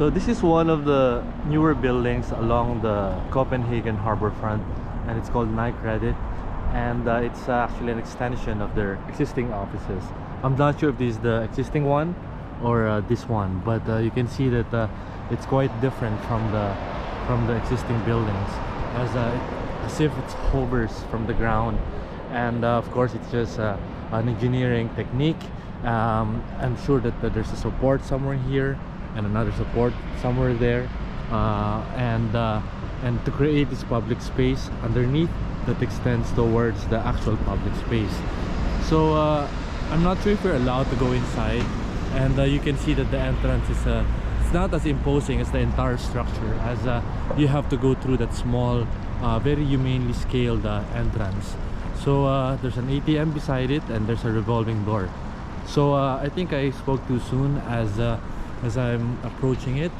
So this is one of the newer buildings along the Copenhagen harborfront, and it's called Nyredit, and it's actually an extension of their existing offices. I'm not sure if this is the existing one or this one, but you can see that it's quite different from the existing buildings, as if it hovers from the ground, and of course it's just an engineering technique. I'm sure that there's a support somewhere here and another support somewhere there, and to create this public space underneath that extends towards the actual public space. So I'm not sure if we're allowed to go inside, and you can see that the entrance is it's not as imposing as the entire structure, as you have to go through that small, very humanely scaled entrance. So there's an ATM beside it, and there's a revolving door. So I think I spoke too soon as I'm approaching it.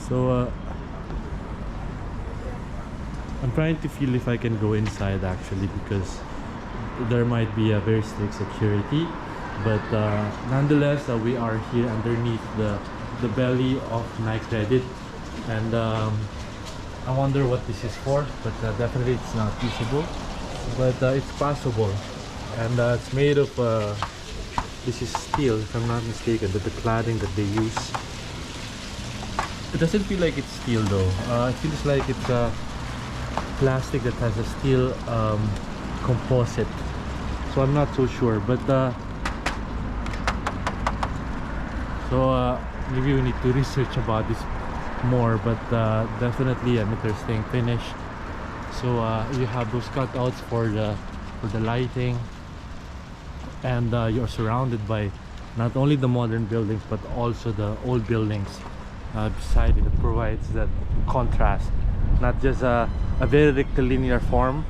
So I'm trying to feel if I can go inside actually, because there might be a very strict security, but nonetheless we are here underneath the belly of Nyredit, and I wonder what this is for, but definitely it's not visible, but it's passable. And it's made of this is steel, if I'm not mistaken, the cladding that they use. It doesn't feel like it's steel though. It feels like it's plastic that has a steel composite, so I'm not so sure, but maybe we need to research about this more, but definitely an interesting finish. So you have those cutouts for the lighting, and you're surrounded by not only the modern buildings but also the old buildings beside it. It provides that contrast, not just a very rectilinear form.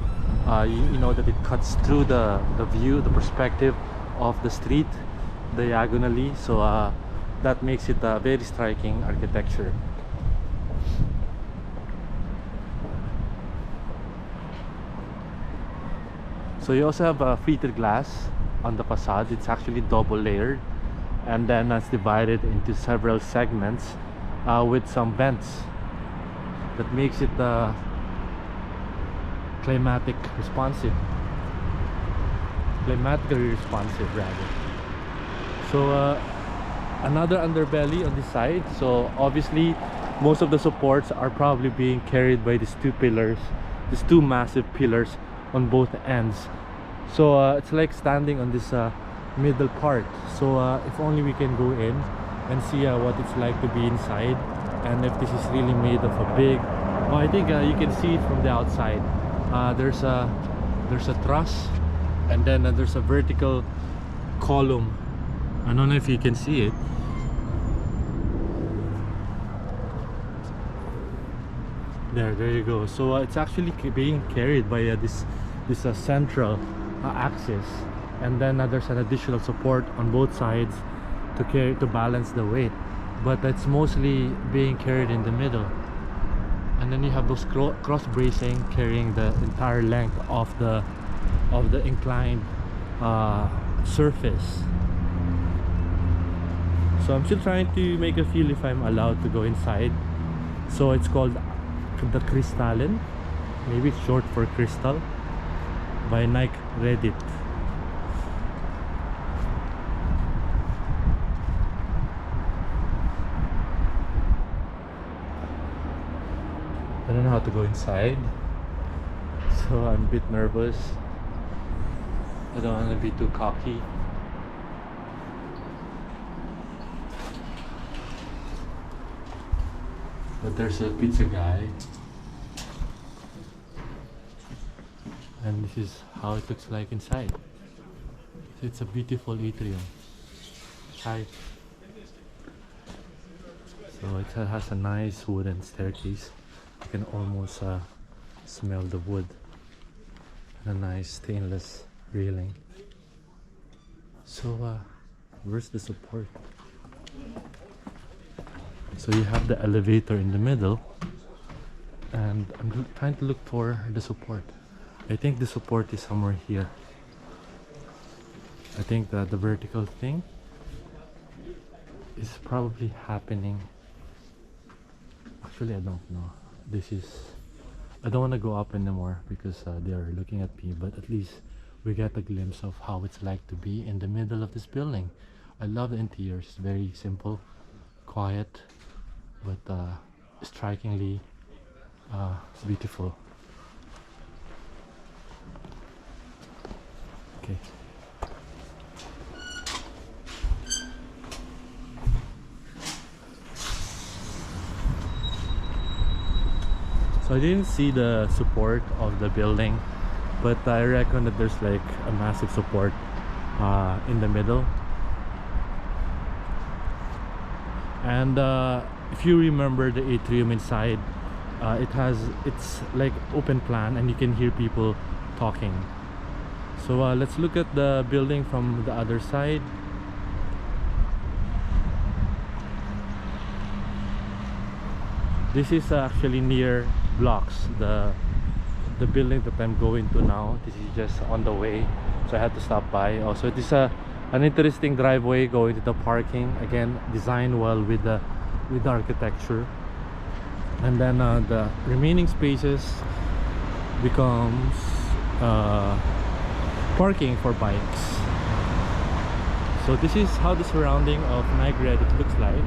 You know that it cuts through the view, the perspective of the street diagonally, so that makes it a very striking architecture. So you also have a treated glass on the facade. It's actually double layered, and then it's divided into several segments with some vents that makes it climatically responsive rather. So another underbelly on this side. So obviously most of the supports are probably being carried by these two massive pillars on both ends. So it's like standing on this middle part. So if only we can go in and see what it's like to be inside, and if this is really made of a big, well, I think you can see it from the outside. There's a truss, and then there's a vertical column. I don't know if you can see it. There you go. So it's actually being carried by this central axis, and then there's an additional support on both sides to balance the weight, but it's mostly being carried in the middle. And then you have those cross bracing carrying the entire length of the inclined surface. So I'm still trying to make a feel if I'm allowed to go inside. So it's called the Kristallen, maybe it's short for crystal, by Nyredit. I don't know how to go inside, so I'm a bit nervous. I don't want to be too cocky. But there's a pizza guy, and this is how it looks like inside. So it's a beautiful atrium. Hi. So it has a nice wooden staircase. You can almost smell the wood, and a nice stainless railing. So where's the support? So you have the elevator in the middle, and I'm trying to look for the support. I think the support is somewhere here. I think that the vertical thing is probably happening. Actually, I don't know. I don't want to go up anymore because they are looking at me, but at least we get a glimpse of how it's like to be in the middle of this building. I love the interior. It's very simple, quiet, but strikingly beautiful. Okay. So I didn't see the support of the building, but I reckon that there's like a massive support in the middle. And if you remember the atrium inside, it's like open plan and you can hear people talking. So let's look at the building from the other side. This is actually near blocks, the building that I'm going to now. This is just on the way, so I had to stop by. Also, this is an interesting driveway going to the parking. Again, designed well with the architecture. And then the remaining spaces becomes parking for bikes. So this is how the surrounding of Nyredit looks like.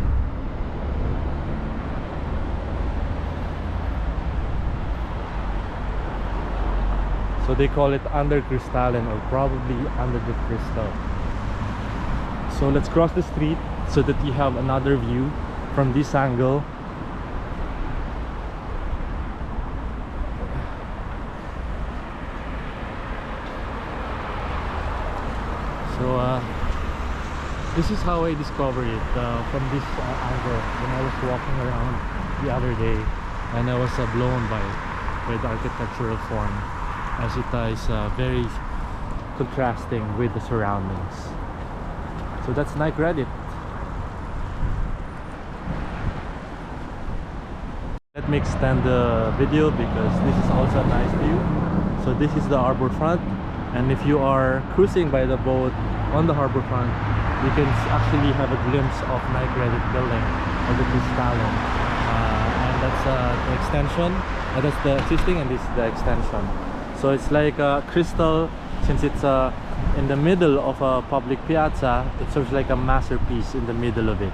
So they call it under crystalline, or probably under the crystal. So let's cross the street so that you have another view from this angle. So this is how I discovered it, from this angle when I was walking around the other day, and I was blown by the architectural form, as it is very contrasting with the surroundings. So that's Nyredit. Let me extend the video because this is also a nice view. So this is the harbor front, and if you are cruising by the boat on the harbor front, you can actually have a glimpse of Nyredit building, or the crystalline, and that's the extension. That's the existing, and this is the extension. So it's like a crystal, since it's in the middle of a public piazza. It serves like a masterpiece in the middle of it.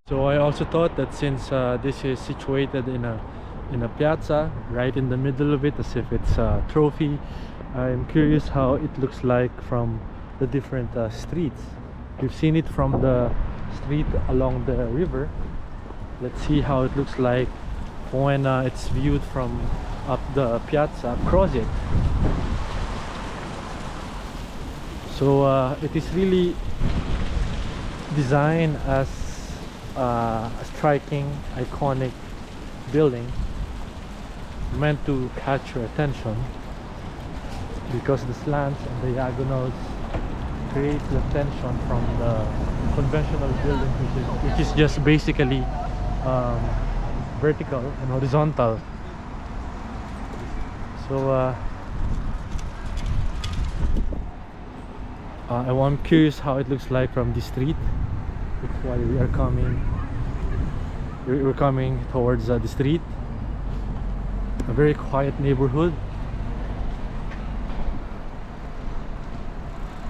So I also thought that since this is situated in a piazza right in the middle of it, as if it's a trophy, I'm curious how it looks like from the different streets. We've seen it from the street along the river. Let's see how it looks like when it's viewed from up the piazza across it. So it is really designed as a striking, iconic building, meant to catch your attention, because the slants and diagonals create the tension from the conventional building, which is just basically vertical and horizontal. So I'm curious how it looks like from the street. That's why we are coming. We're coming towards the street. A very quiet neighborhood,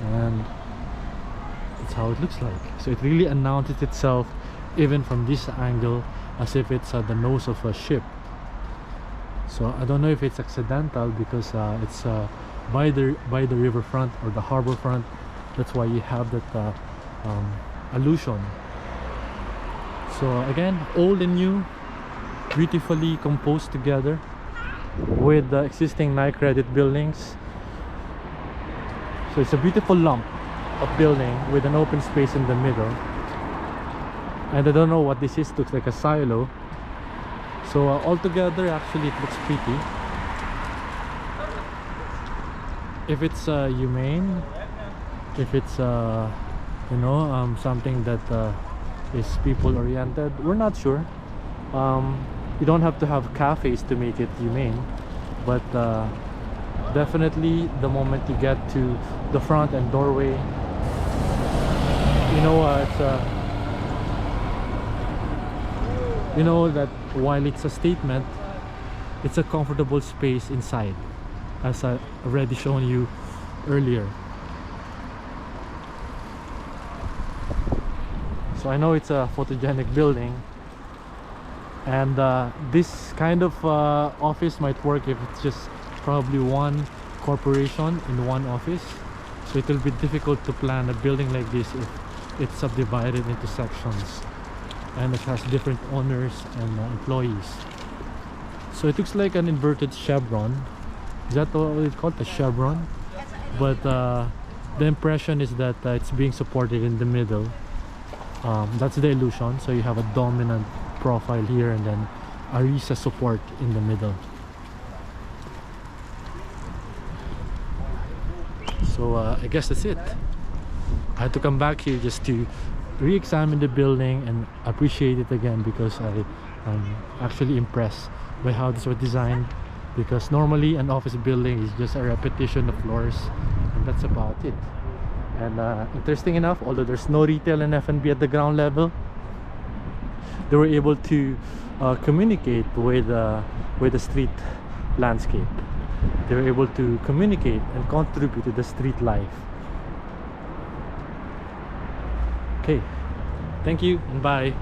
and that's how it looks like. So it really announces itself even from this angle, as if it's the nose of a ship. So I don't know if it's accidental, because it's by the riverfront or the harbor front. That's why you have that illusion. So again, old and new, beautifully composed together with the existing Nyredit buildings. So it's a beautiful lump of building with an open space in the middle. And I don't know what this is. Looks like a silo. So altogether, actually, it looks pretty. If it's humane, if it's you know, something that is people oriented, we're not sure. You don't have to have cafes to make it humane, but definitely the moment you get to the front and doorway, you know that while it's a statement, it's a comfortable space inside, as I already shown you earlier. So I know it's a photogenic building, and this kind of office might work if it's just probably one corporation in one office. So it will be difficult to plan a building like this if it's subdivided into sections and it has different owners and employees. So it looks like an inverted chevron. Is that what it's called, a chevron? But the impression is that it's being supported in the middle. That's the illusion. So you have a dominant profile here and then a RISA support in the middle. So I guess that's it. I had to come back here just to re-examine the building and appreciate it again, because I'm actually impressed by how this was designed, because normally an office building is just a repetition of floors and that's about it. And interesting enough, although there's no retail and F&B at the ground level, they were able to communicate with the street landscape. They were able to communicate and contribute to the street life. Okay, thank you and bye.